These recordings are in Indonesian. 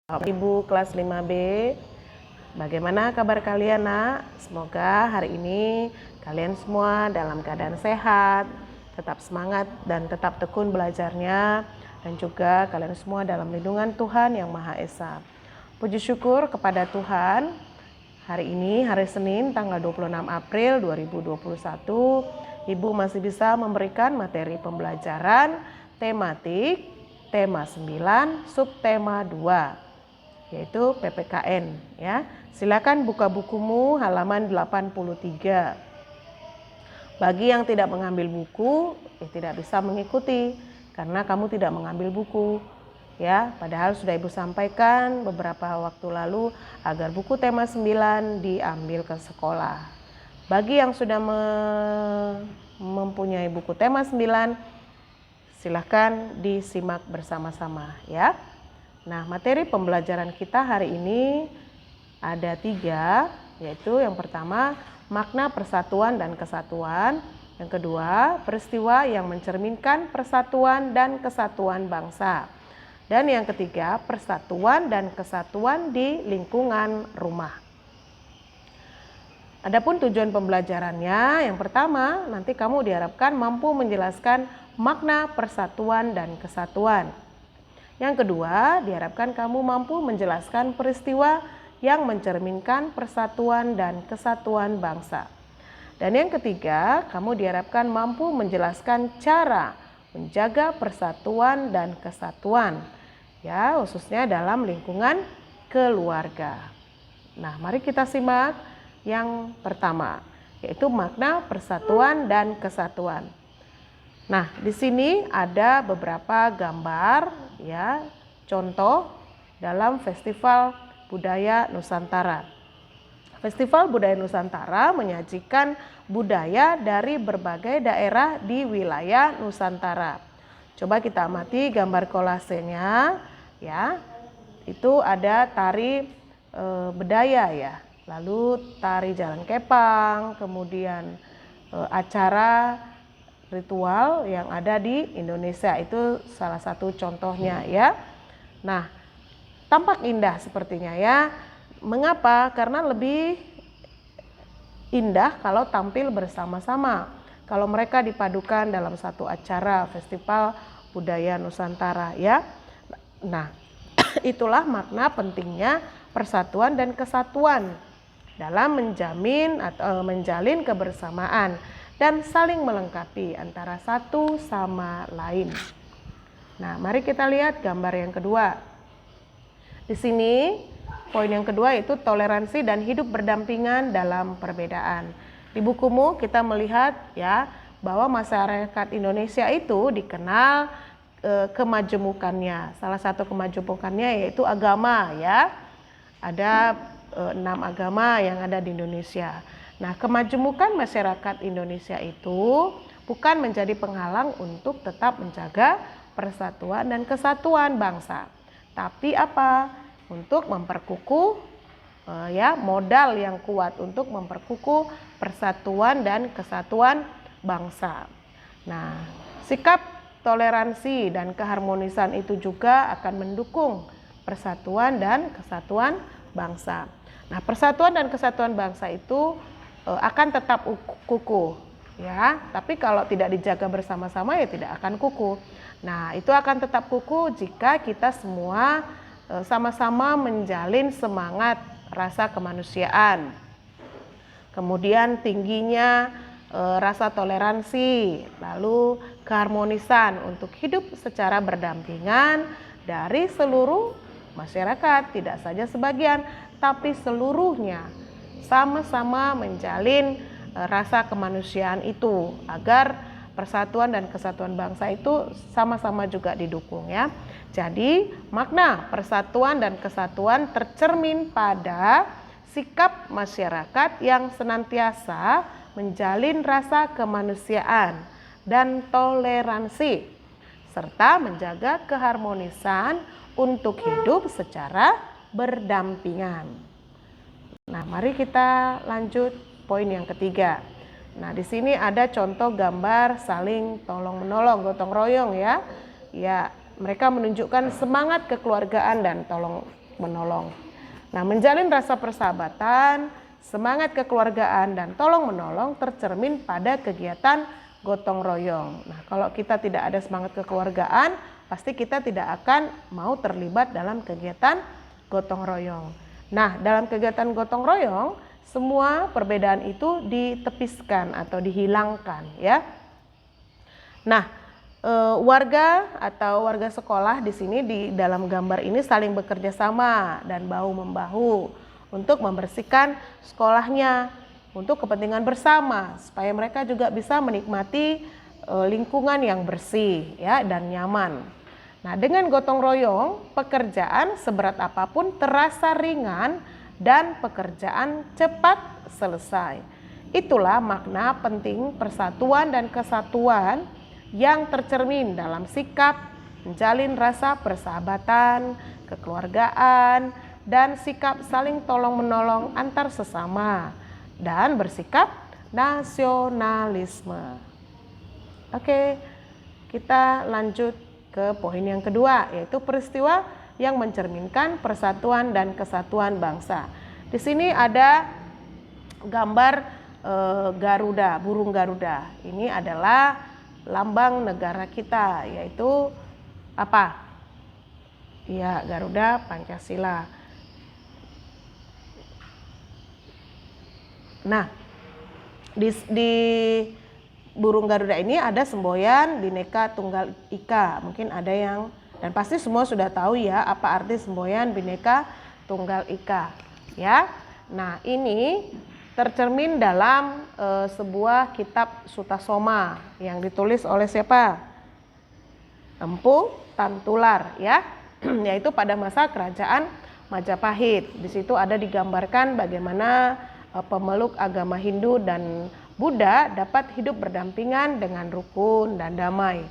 Ibu kelas 5B, bagaimana kabar kalian nak? Semoga hari ini kalian semua dalam keadaan sehat, tetap semangat dan tetap tekun belajarnya, dan juga kalian semua dalam lindungan Tuhan Yang Maha Esa. Puji syukur kepada Tuhan, hari ini hari Senin tanggal 26 April 2021, Ibu masih bisa memberikan materi pembelajaran tematik, tema 9, subtema 2. Yaitu PPKN ya. Silakan buka bukumu halaman 83. Bagi yang tidak mengambil buku, tidak bisa mengikuti karena kamu tidak mengambil buku ya. Padahal sudah Ibu sampaikan beberapa waktu lalu agar buku tema 9 diambil ke sekolah. Bagi yang sudah mempunyai buku tema 9, silakan disimak bersama-sama ya. Nah, materi pembelajaran kita hari ini ada 3, yaitu yang pertama makna persatuan dan kesatuan, yang kedua peristiwa yang mencerminkan persatuan dan kesatuan bangsa, dan yang ketiga persatuan dan kesatuan di lingkungan rumah. Adapun tujuan pembelajarannya, yang pertama nanti kamu diharapkan mampu menjelaskan makna persatuan dan kesatuan. Yang kedua, diharapkan kamu mampu menjelaskan peristiwa yang mencerminkan persatuan dan kesatuan bangsa. Dan yang ketiga, kamu diharapkan mampu menjelaskan cara menjaga persatuan dan kesatuan, ya, khususnya dalam lingkungan keluarga. Nah, mari kita simak yang pertama, yaitu makna persatuan dan kesatuan. Nah, di sini ada beberapa gambar ya, contoh dalam Festival Budaya Nusantara. Festival Budaya Nusantara menyajikan budaya dari berbagai daerah di wilayah Nusantara. Coba kita amati gambar kolasenya ya. Itu ada tari bedaya ya. Lalu tari jalan kepang, kemudian acara ritual yang ada di Indonesia, itu salah satu contohnya ya. Nah, tampak indah sepertinya ya. Mengapa? Karena lebih indah kalau tampil bersama-sama. Kalau mereka dipadukan dalam satu acara Festival Budaya Nusantara ya. Nah, itulah makna pentingnya persatuan dan kesatuan dalam menjamin atau menjalin kebersamaan dan saling melengkapi antara satu sama lain. Nah, mari kita lihat gambar yang kedua. Di sini poin yang kedua itu toleransi dan hidup berdampingan dalam perbedaan. Di bukumu kita melihat ya bahwa masyarakat Indonesia itu dikenal kemajemukannya. Salah satu kemajemukannya yaitu agama ya. Ada 6 agama yang ada di Indonesia. Nah, kemajemukan masyarakat Indonesia itu bukan menjadi penghalang untuk tetap menjaga persatuan dan kesatuan bangsa. Tapi apa? Untuk memperkukuh ya, modal yang kuat untuk memperkukuh persatuan dan kesatuan bangsa. Nah, sikap toleransi dan keharmonisan itu juga akan mendukung persatuan dan kesatuan bangsa. Nah, persatuan dan kesatuan bangsa itu akan tetap kukuh ya, tapi kalau tidak dijaga bersama-sama ya tidak akan kukuh. Nah, itu akan tetap kukuh jika kita semua sama-sama menjalin semangat rasa kemanusiaan, kemudian tingginya rasa toleransi, lalu keharmonisan untuk hidup secara berdampingan dari seluruh masyarakat, tidak saja sebagian tapi seluruhnya sama-sama menjalin rasa kemanusiaan itu agar persatuan dan kesatuan bangsa itu sama-sama juga didukung ya. Jadi makna persatuan dan kesatuan tercermin pada sikap masyarakat yang senantiasa menjalin rasa kemanusiaan dan toleransi serta menjaga keharmonisan untuk hidup secara berdampingan. Nah, mari kita lanjut poin yang ketiga. Nah, di sini ada contoh gambar saling tolong-menolong, gotong royong ya. Ya, mereka menunjukkan semangat kekeluargaan dan menolong. Nah, menjalin rasa persahabatan, semangat kekeluargaan, dan tolong menolong tercermin pada kegiatan gotong royong. Nah, kalau kita tidak ada semangat kekeluargaan, pasti kita tidak akan mau terlibat dalam kegiatan gotong royong. Nah, dalam kegiatan gotong royong, semua perbedaan itu ditepiskan atau dihilangkan, ya. Nah, warga atau warga sekolah di sini di dalam gambar ini saling bekerja sama dan bahu-membahu untuk membersihkan sekolahnya untuk kepentingan bersama supaya mereka juga bisa menikmati lingkungan yang bersih ya dan nyaman. Nah, dengan gotong royong, pekerjaan seberat apapun terasa ringan dan pekerjaan cepat selesai. Itulah makna penting persatuan dan kesatuan yang tercermin dalam sikap menjalin rasa persahabatan, kekeluargaan, dan sikap saling tolong-menolong antar sesama, dan bersikap nasionalisme. Oke, kita lanjut ke poin yang kedua, yaitu peristiwa yang mencerminkan persatuan dan kesatuan bangsa. Di sini ada gambar Garuda, burung Garuda. Ini adalah lambang negara kita, yaitu apa? Ya, Garuda Pancasila. Nah, di burung Garuda ini ada semboyan Bhinneka Tunggal Ika. Mungkin ada yang, dan pasti semua sudah tahu ya apa arti semboyan Bhinneka Tunggal Ika, ya. Nah, ini tercermin dalam sebuah kitab Sutasoma yang ditulis oleh siapa? Empu Tantular, ya. Yaitu pada masa kerajaan Majapahit. Di situ ada digambarkan bagaimana pemeluk agama Hindu dan Buddha dapat hidup berdampingan dengan rukun dan damai.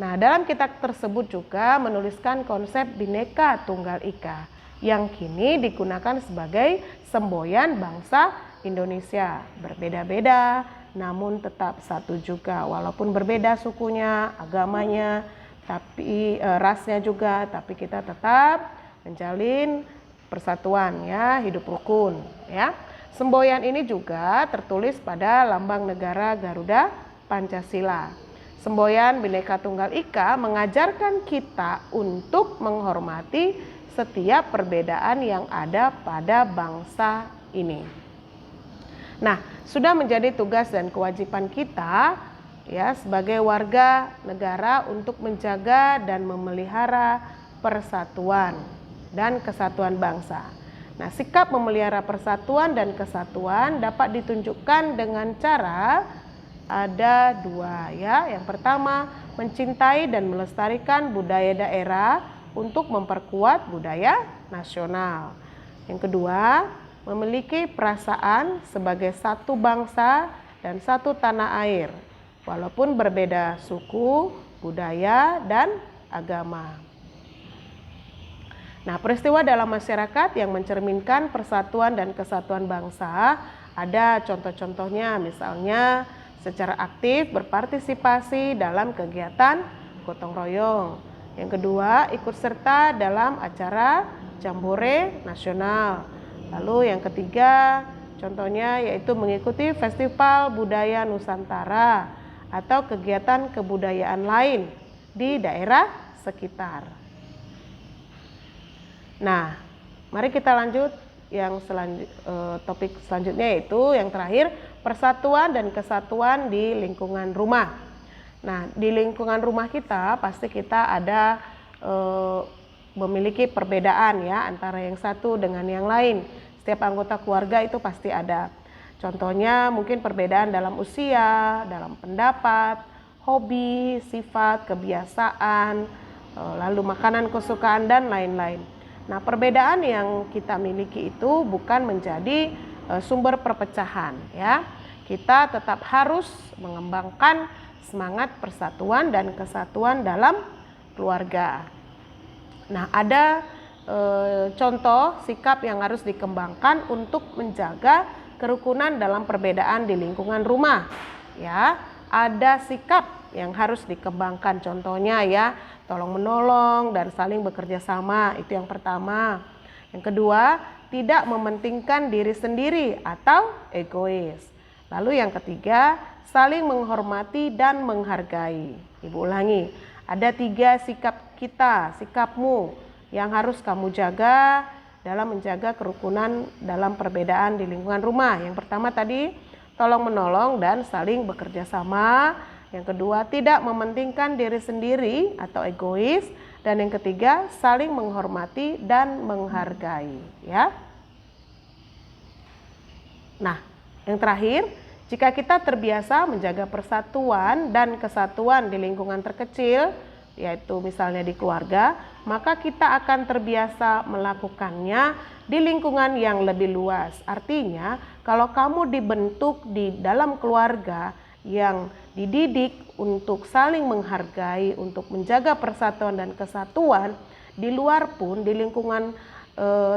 Nah, dalam kitab tersebut juga menuliskan konsep Bhinneka Tunggal Ika yang kini digunakan sebagai semboyan bangsa Indonesia. Berbeda-beda namun tetap satu juga, walaupun berbeda sukunya, agamanya, tapi rasnya juga, tapi kita tetap menjalin persatuan ya, hidup rukun ya. Semboyan ini juga tertulis pada lambang negara Garuda Pancasila. Semboyan Bhinneka Tunggal Ika mengajarkan kita untuk menghormati setiap perbedaan yang ada pada bangsa ini. Nah, sudah menjadi tugas dan kewajiban kita ya sebagai warga negara untuk menjaga dan memelihara persatuan dan kesatuan bangsa. Nah, sikap memelihara persatuan dan kesatuan dapat ditunjukkan dengan cara ada dua ya. Yang pertama, mencintai dan melestarikan budaya daerah untuk memperkuat budaya nasional. Yang kedua, memiliki perasaan sebagai satu bangsa dan satu tanah air, walaupun berbeda suku, budaya, dan agama. Nah, peristiwa dalam masyarakat yang mencerminkan persatuan dan kesatuan bangsa ada contoh-contohnya, misalnya secara aktif berpartisipasi dalam kegiatan gotong royong. Yang kedua, ikut serta dalam acara jambore nasional. Lalu yang ketiga, contohnya yaitu mengikuti festival budaya Nusantara atau kegiatan kebudayaan lain di daerah sekitar. Nah, mari kita lanjut yang topik selanjutnya, yaitu yang terakhir, persatuan dan kesatuan di lingkungan rumah. Nah, di lingkungan rumah kita pasti kita ada memiliki perbedaan ya antara yang satu dengan yang lain. Setiap anggota keluarga itu pasti ada. Contohnya mungkin perbedaan dalam usia, dalam pendapat, hobi, sifat, kebiasaan, lalu makanan kesukaan dan lain-lain. Nah, perbedaan yang kita miliki itu bukan menjadi sumber perpecahan ya. Kita tetap harus mengembangkan semangat persatuan dan kesatuan dalam keluarga. Nah, ada contoh sikap yang harus dikembangkan untuk menjaga kerukunan dalam perbedaan di lingkungan rumah ya. Ada sikap yang harus dikembangkan, contohnya ya tolong menolong dan saling bekerja sama, itu yang pertama. Yang kedua, tidak mementingkan diri sendiri atau egois. Lalu yang ketiga, saling menghormati dan menghargai. Ibu ulangi, ada 3 sikap kita, sikapmu yang harus kamu jaga dalam menjaga kerukunan dalam perbedaan di lingkungan rumah. Yang pertama tadi, tolong menolong dan saling bekerja sama. Yang kedua, tidak mementingkan diri sendiri atau egois. Dan yang ketiga, saling menghormati dan menghargai, ya. Nah, yang terakhir, jika kita terbiasa menjaga persatuan dan kesatuan di lingkungan terkecil, yaitu misalnya di keluarga, maka kita akan terbiasa melakukannya di lingkungan yang lebih luas. Artinya, kalau kamu dibentuk di dalam keluarga yang dididik untuk saling menghargai, untuk menjaga persatuan dan kesatuan, di luar pun, di lingkungan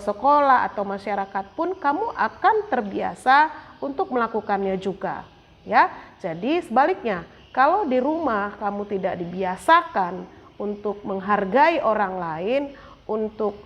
sekolah atau masyarakat pun kamu akan terbiasa untuk melakukannya juga, ya. Jadi sebaliknya, kalau di rumah kamu tidak dibiasakan untuk menghargai orang lain, untuk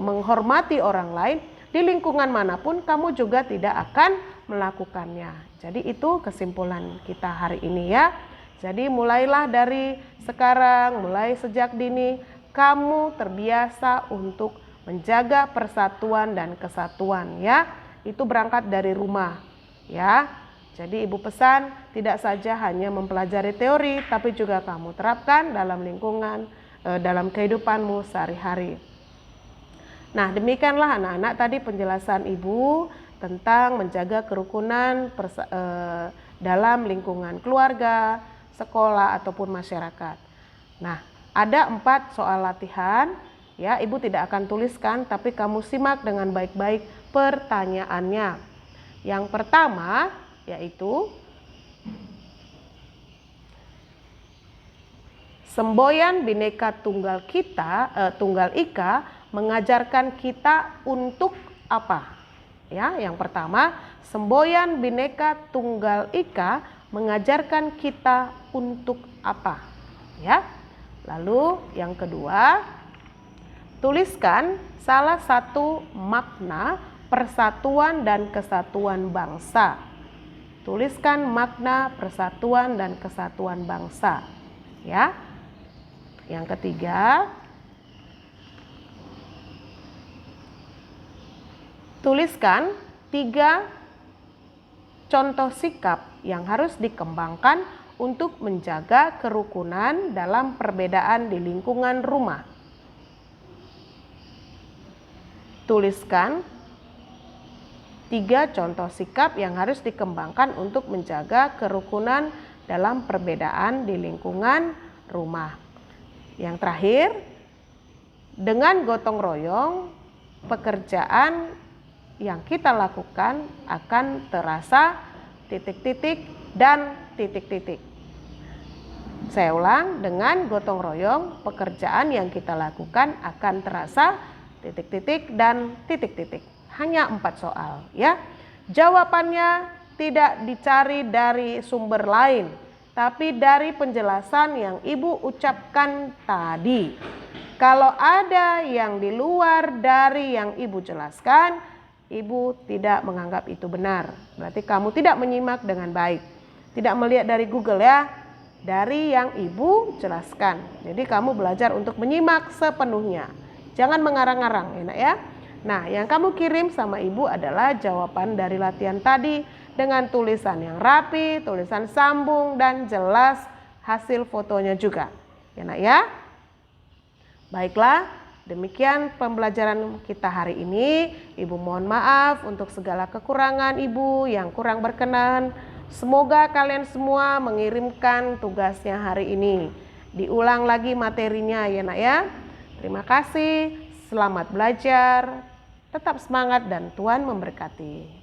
menghormati orang lain, di lingkungan manapun kamu juga tidak akan melakukannya. Jadi itu kesimpulan kita hari ini, ya. Jadi mulailah dari sekarang, mulai sejak dini, kamu terbiasa untuk menjaga persatuan dan kesatuan, ya. Itu berangkat dari rumah, ya. Jadi ibu pesan, tidak saja hanya mempelajari teori, tapi juga kamu terapkan dalam lingkungan, dalam kehidupanmu sehari-hari. Nah, demikianlah anak-anak tadi penjelasan ibu tentang menjaga kerukunan dalam lingkungan keluarga, sekolah, ataupun masyarakat. Nah, ada 4 soal latihan, ya. Ibu tidak akan tuliskan, tapi kamu simak dengan baik-baik pertanyaannya. Yang pertama yaitu semboyan Bhinneka Tunggal Ika mengajarkan kita untuk apa? Ya, yang pertama, semboyan Bhinneka Tunggal Ika mengajarkan kita untuk apa? Ya. Lalu yang kedua, tuliskan salah satu makna persatuan dan kesatuan bangsa. Tuliskan makna persatuan dan kesatuan bangsa, ya. Yang ketiga, tuliskan 3 contoh sikap yang harus dikembangkan untuk menjaga kerukunan dalam perbedaan di lingkungan rumah. Tuliskan 3 contoh sikap yang harus dikembangkan untuk menjaga kerukunan dalam perbedaan di lingkungan rumah. Yang terakhir, dengan gotong royong, pekerjaan yang kita lakukan akan terasa titik-titik dan titik-titik. Saya ulang, dengan gotong royong, pekerjaan yang kita lakukan akan terasa titik-titik dan titik-titik. Hanya 4 soal, ya. Jawabannya tidak dicari dari sumber lain, tapi dari penjelasan yang ibu ucapkan tadi. Kalau ada yang di luar dari yang ibu jelaskan, ibu tidak menganggap itu benar. Berarti kamu tidak menyimak dengan baik. Tidak melihat dari Google, ya. Dari yang ibu jelaskan. Jadi kamu belajar untuk menyimak sepenuhnya. Jangan mengarang-arang, enak, ya. Nah, yang kamu kirim sama ibu adalah jawaban dari latihan tadi dengan tulisan yang rapi, tulisan sambung, dan jelas hasil fotonya juga. Enak, ya. Baiklah, demikian pembelajaran kita hari ini. Ibu mohon maaf untuk segala kekurangan ibu yang kurang berkenan. Semoga kalian semua mengirimkan tugasnya hari ini. Diulang lagi materinya, ya nak, ya. Terima kasih, selamat belajar, tetap semangat dan Tuhan memberkati.